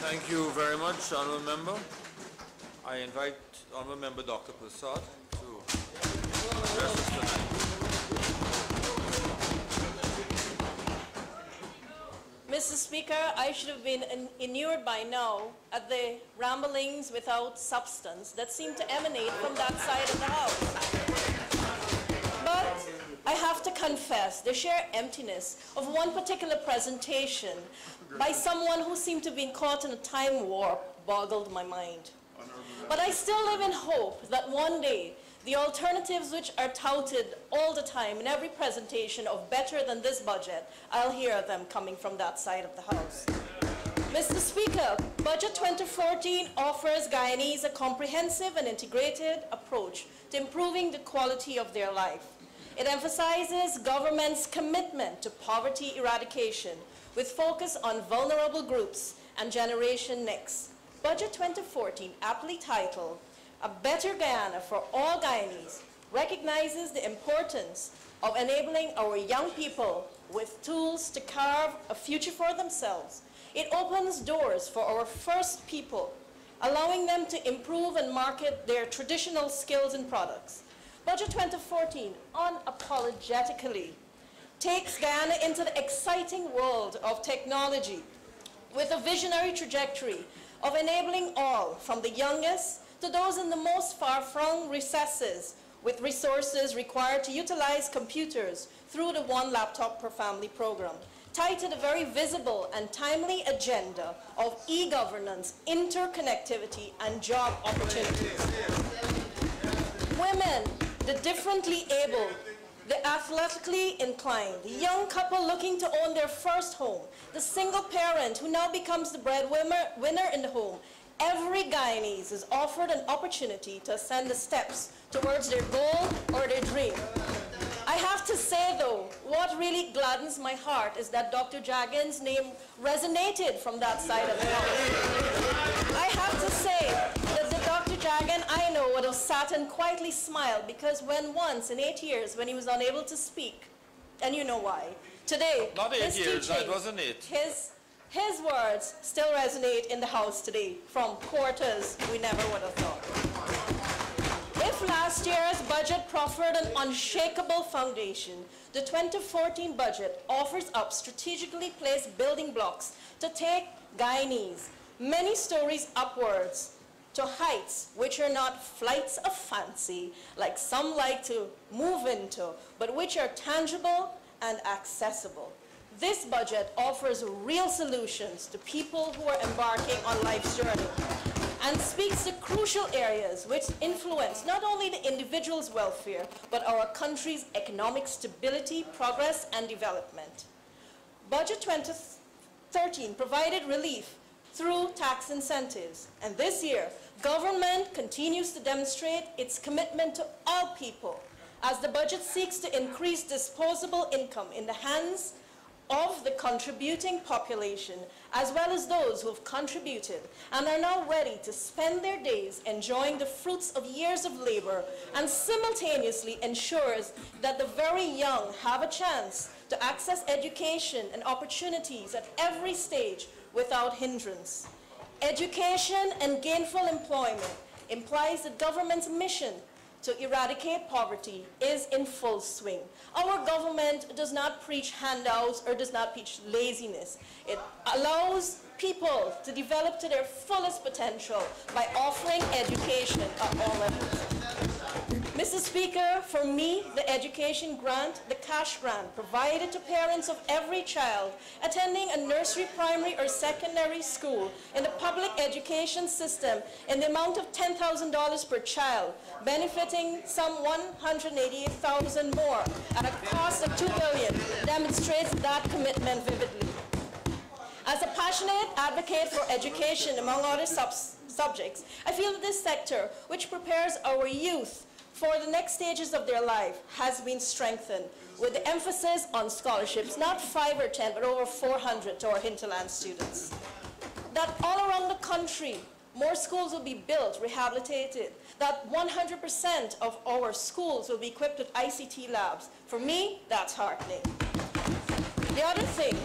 Thank you very much, Honourable Member. I invite Honourable Member Dr. Persaud to address us tonight. Mr. Speaker, I should have been inured by now at the ramblings without substance that seem to emanate from that side of the House. But I have to confess, the sheer emptiness of one particular presentation by someone who seemed to have been caught in a time warp boggled my mind. But I still live in hope that one day the alternatives which are touted all the time in every presentation of better than this budget, I'll hear them coming from that side of the House. Mr. Speaker, Budget 2014 offers Guyanese a comprehensive and integrated approach to improving the quality of their life. It emphasizes government's commitment to poverty eradication with focus on vulnerable groups and Generation Next. Budget 2014, aptly titled, A Better Guyana for All Guyanese, recognizes the importance of enabling our young people with tools to carve a future for themselves. It opens doors for our first people, allowing them to improve and market their traditional skills and products. Budget 2014 unapologetically takes Guyana into the exciting world of technology with a visionary trajectory of enabling all, from the youngest to those in the most far-flung recesses, with resources required to utilize computers through the One Laptop per Family program, tied to the very visible and timely agenda of e-governance, interconnectivity, and job opportunities. Women, the differently able, the athletically inclined, the young couple looking to own their first home, the single parent who now becomes the breadwinner in the home, every Guyanese is offered an opportunity to ascend the steps towards their goal or their dream. I have to say though, what really gladdens my heart is that Dr. Jagan's name resonated from that side of the house. I have to say that the Dr. Jagan I know would have sat and quietly smiled, because when once in 8 years when he was unable to speak, and you know why, today, not 8 years, teaching, that wasn't it. His words still resonate in the House today from quarters we never would have thought. If last year's budget proffered an unshakable foundation, the 2014 budget offers up strategically placed building blocks to take Guyanese many stories upwards to heights which are not flights of fancy like some like to move into, but which are tangible and accessible. This budget offers real solutions to people who are embarking on life's journey and speaks to crucial areas which influence not only the individual's welfare, but our country's economic stability, progress, and development. Budget 2013 provided relief through tax incentives, and this year, government continues to demonstrate its commitment to all people as the budget seeks to increase disposable income in the hands of the contributing population, as well as those who have contributed and are now ready to spend their days enjoying the fruits of years of labor, and simultaneously ensures that the very young have a chance to access education and opportunities at every stage without hindrance. Education and gainful employment implies the government's mission to eradicate poverty is in full swing. Our government does not preach handouts or does not preach laziness. It allows people to develop to their fullest potential by offering education at all levels. Mr. Speaker, for me, the education grant, the cash grant provided to parents of every child attending a nursery, primary, or secondary school in the public education system in the amount of $10,000 per child, benefiting some 188,000 more at a cost of $2 billion, demonstrates that commitment vividly. As a passionate advocate for education, among other subjects, I feel that this sector, which prepares our youth for the next stages of their life, has been strengthened with the emphasis on scholarships, not 5 or 10, but over 400 to our hinterland students. That all around the country, more schools will be built, rehabilitated, that 100% of our schools will be equipped with ICT labs. For me, that's heartening. The other thing,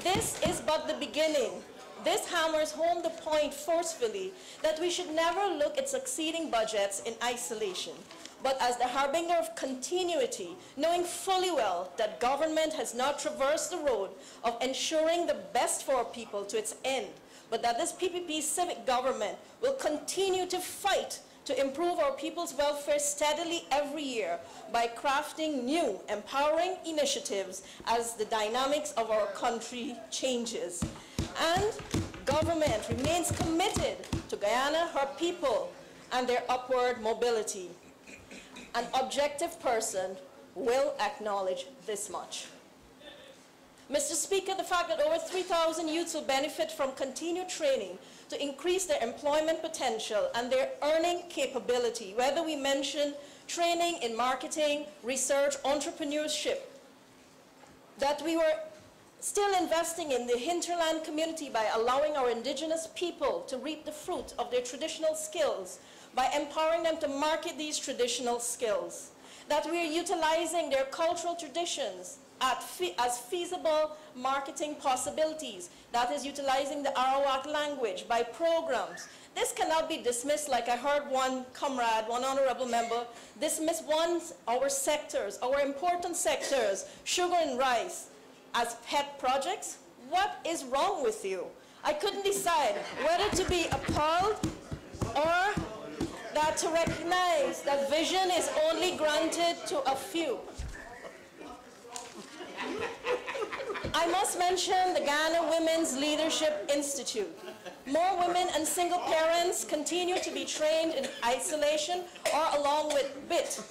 this is but the beginning This hammers home the point forcefully that we should never look at succeeding budgets in isolation, but as the harbinger of continuity, knowing fully well that government has not traversed the road of ensuring the best for our people to its end, but that this PPP civic government will continue to fight to improve our people's welfare steadily every year by crafting new, empowering initiatives as the dynamics of our country changes. And government remains committed to Guyana, her people, and their upward mobility. An objective person will acknowledge this much. Mr. Speaker, the fact that over 3,000 youths will benefit from continued training to increase their employment potential and their earning capability, whether we mention training in marketing, research, entrepreneurship, that we were still investing in the hinterland community by allowing our indigenous people to reap the fruit of their traditional skills, by empowering them to market these traditional skills, that we are utilizing their cultural traditions as feasible marketing possibilities, that is utilizing the Arawak language by programs. This cannot be dismissed like I heard one comrade, one honorable member, dismiss our sectors, our important sectors, sugar and rice, as pet projects. What is wrong with you? I couldn't decide whether to be appalled or that to recognize that vision is only granted to a few. I must mention the Ghana Women's Leadership Institute. More women and single parents continue to be trained in isolation or along with BIT,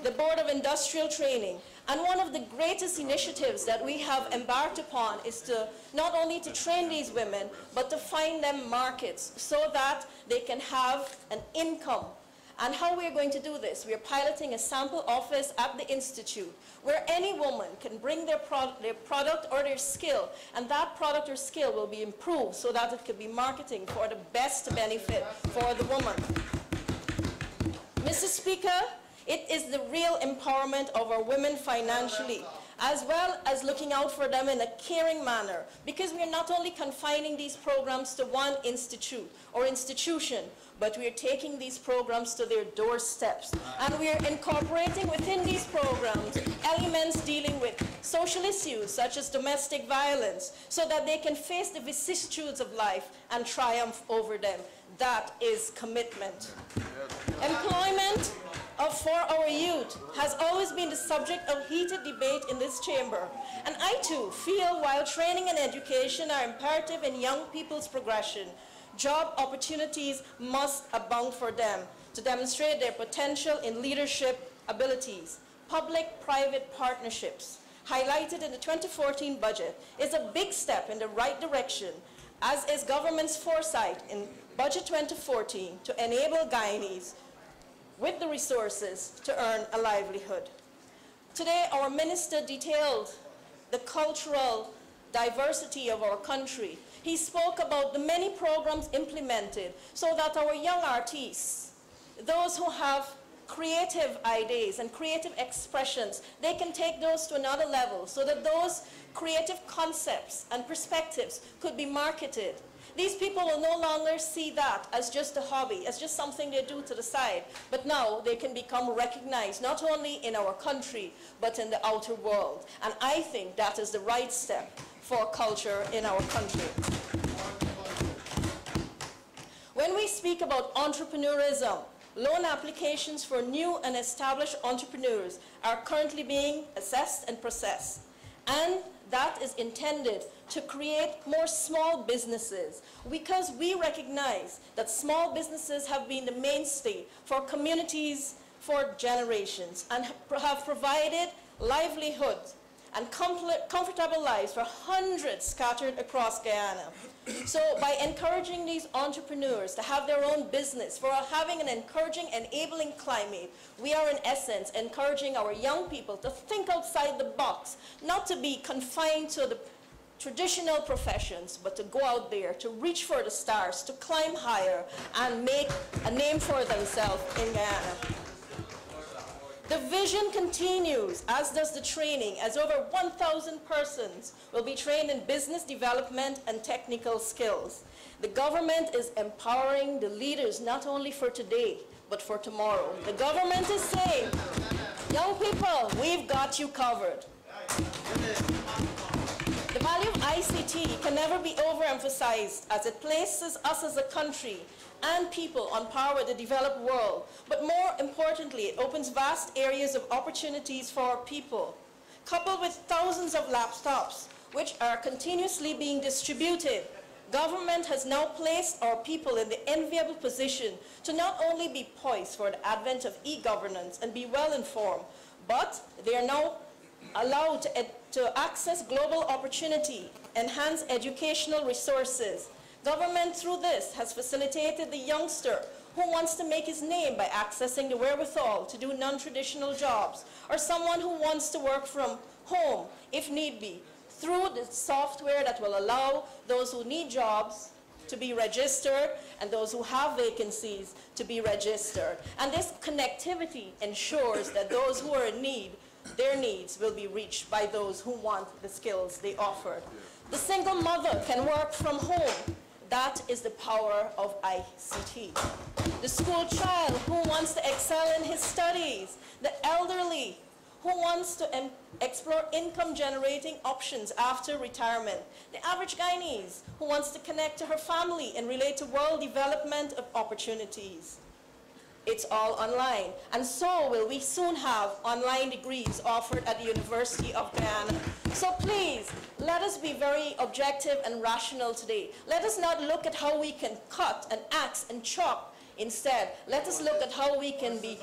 the Board of Industrial Training. And one of the greatest initiatives that we have embarked upon is to not only to train these women, but to find them markets so that they can have an income. And how we are going to do this, we are piloting a sample office at the Institute where any woman can bring their product or their skill, and that product or skill will be improved so that it can be marketing for the best benefit for the woman. Mr. Speaker, it is the real empowerment of our women financially, as well as looking out for them in a caring manner, because we are not only confining these programs to one institute or institution, but we are taking these programs to their doorsteps. And we are incorporating within these programs elements dealing with social issues such as domestic violence, so that they can face the vicissitudes of life and triumph over them. That is commitment. Employment for our youth has always been the subject of heated debate in this chamber. And I too feel while training and education are imperative in young people's progression, job opportunities must abound for them to demonstrate their potential in leadership abilities. Public-private partnerships, highlighted in the 2014 budget, is a big step in the right direction, as is government's foresight in Budget 2014 to enable Guyanese with the resources to earn a livelihood. Today, our minister detailed the cultural diversity of our country. He spoke about the many programs implemented so that our young artists, those who have creative ideas and creative expressions, they can take those to another level so that those creative concepts and perspectives could be marketed. These people will no longer see that as just a hobby, as just something they do to the side, but now they can become recognized not only in our country, but in the outer world. And I think that is the right step for culture in our country. When we speak about entrepreneurism, loan applications for new and established entrepreneurs are currently being assessed and processed. And that is intended to create more small businesses, because we recognize that small businesses have been the mainstay for communities for generations and have provided livelihoods and comfortable lives for hundreds scattered across Guyana. So by encouraging these entrepreneurs to have their own business, for having an encouraging, enabling climate, we are in essence encouraging our young people to think outside the box, not to be confined to the traditional professions, but to go out there, to reach for the stars, to climb higher and make a name for themselves in Guyana. The vision continues, as does the training, as over 1,000 persons will be trained in business development and technical skills. The government is empowering the leaders not only for today, but for tomorrow. The government is saying, young people, we've got you covered. The value of ICT can never be overemphasized as it places us as a country and people on par with the developed world. But more importantly, it opens vast areas of opportunities for our people. Coupled with thousands of laptops, which are continuously being distributed, government has now placed our people in the enviable position to not only be poised for the advent of e-governance and be well informed, but they are now allowed to access global opportunity, enhance educational resources. Government, through this, has facilitated the youngster who wants to make his name by accessing the wherewithal to do non-traditional jobs, or someone who wants to work from home, if need be, through the software that will allow those who need jobs to be registered and those who have vacancies to be registered. And this connectivity ensures that those who are in need, their needs will be reached by those who want the skills they offered. The single mother can work from home. That is the power of ICT. The school child who wants to excel in his studies. The elderly who wants to explore income-generating options after retirement. The average Guyanese who wants to connect to her family and relate to world development of opportunities. It's all online. And so will we soon have online degrees offered at the University of Guyana. So please, let us be very objective and rational today. Let us not look at how we can cut and axe and chop. Instead, let us look at how we can be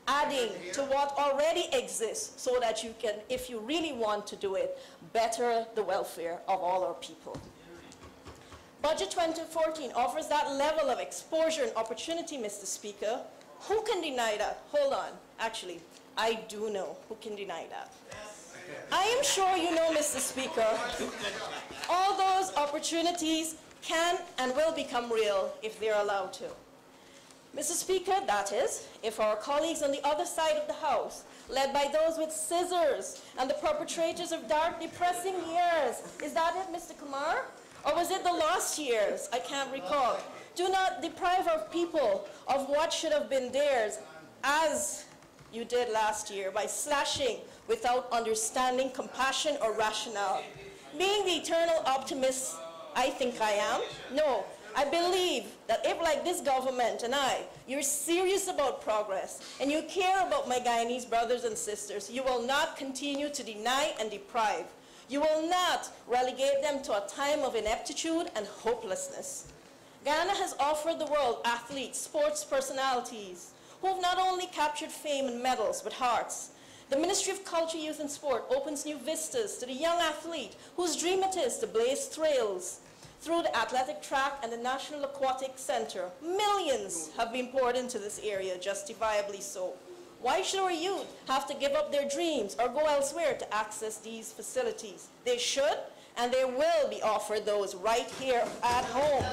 adding to what already exists so that you can, if you really want to do it, better the welfare of all our people. Budget 2014 offers that level of exposure and opportunity, Mr. Speaker. Who can deny that? Hold on. Actually, I do know who can deny that. I am sure you know, Mr. Speaker, all those opportunities can and will become real if they're allowed to. Mr. Speaker, that is, if our colleagues on the other side of the House, led by those with scissors and the perpetrators of dark, depressing years, is that it, Mr. Kumar? Or was it the lost years? I can't recall. Do not deprive our people of what should have been theirs, as you did last year, by slashing without understanding, compassion, or rationale. Being the eternal optimist I think I am, no, I believe that if, like this government and I, you're serious about progress and you care about my Guyanese brothers and sisters, you will not continue to deny and deprive. You will not relegate them to a time of ineptitude and hopelessness. Guyana has offered the world athletes, sports personalities, who have not only captured fame and medals, but hearts. The Ministry of Culture, Youth and Sport opens new vistas to the young athlete whose dream it is to blaze trails through the athletic track and the National Aquatic Center. Millions have been poured into this area, justifiably so. Why should our youth have to give up their dreams or go elsewhere to access these facilities? They should, and they will be offered those right here at home.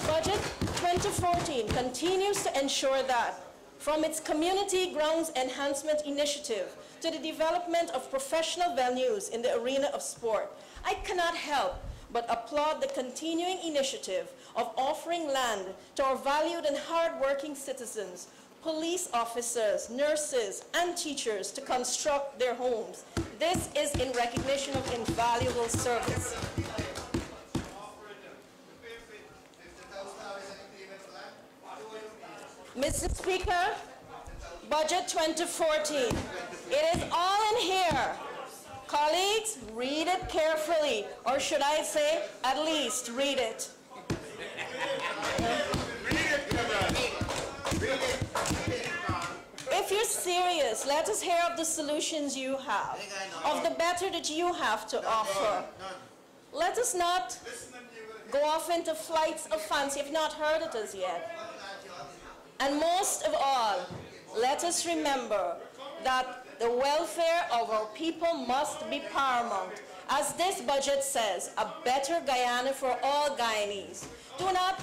Budget 2014 continues to ensure that, from its Community Grounds Enhancement Initiative to the development of professional venues in the arena of sport, I cannot help but applaud the continuing initiative of offering land to our valued and hard-working citizens, police officers, nurses, and teachers to construct their homes. This is in recognition of invaluable service. Mr. Speaker, Budget 2014, it is all in here. Colleagues, read it carefully, or should I say, at least read it. If you're serious, let us hear of the solutions you have, of the better that you have to offer. Let us not go off into flights of fancy, if not heard it as yet. And most of all, let us remember that the welfare of our people must be paramount. As this budget says, a better Guyana for all Guyanese. Do not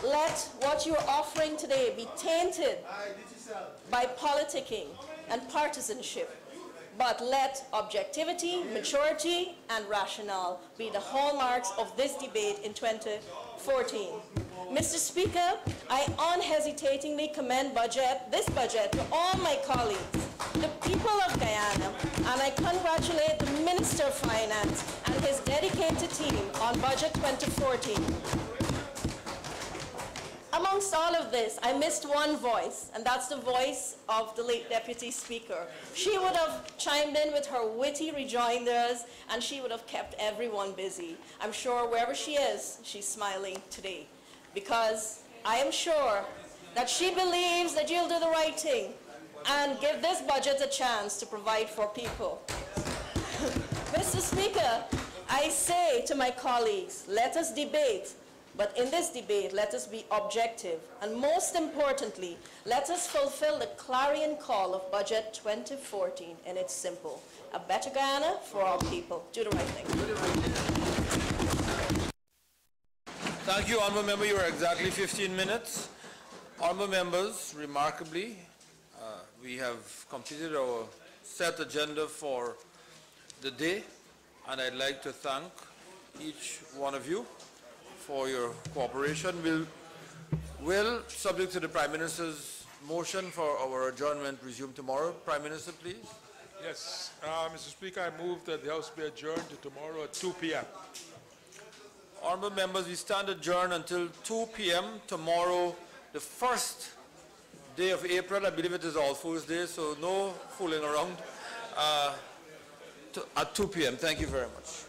let what you're offering today be tainted by politicking and partisanship, but let objectivity, maturity, and rationale be the hallmarks of this debate in 2014. Mr. Speaker, I unhesitatingly commend this budget to all my colleagues, the people of Guyana, and I congratulate the Minister of Finance and his dedicated team on Budget 2014. Amongst all of this, I missed one voice, and that's the voice of the late Deputy Speaker. She would have chimed in with her witty rejoinders, and she would have kept everyone busy. I'm sure wherever she is, she's smiling today, because I am sure that she believes that you'll do the right thing and give this budget a chance to provide for people. Mr. Speaker, I say to my colleagues, let us debate. But in this debate, let us be objective. And most importantly, let us fulfill the clarion call of Budget 2014. And it's simple. A better Guyana for all people. Do the right thing. Thank you, Honourable Member. You are exactly 15 minutes. Honourable Members, remarkably, we have completed our set agenda for the day. And I'd like to thank each one of you for your cooperation. Will, subject to the Prime Minister's motion for our adjournment, resume tomorrow. Prime Minister, please. Yes, Mr. Speaker, I move that the House be adjourned to tomorrow at 2 p.m. Honourable members, we stand adjourned until 2 p.m. tomorrow, the first day of April. I believe it is All Fools Day, so no fooling around. At 2 p.m. Thank you very much.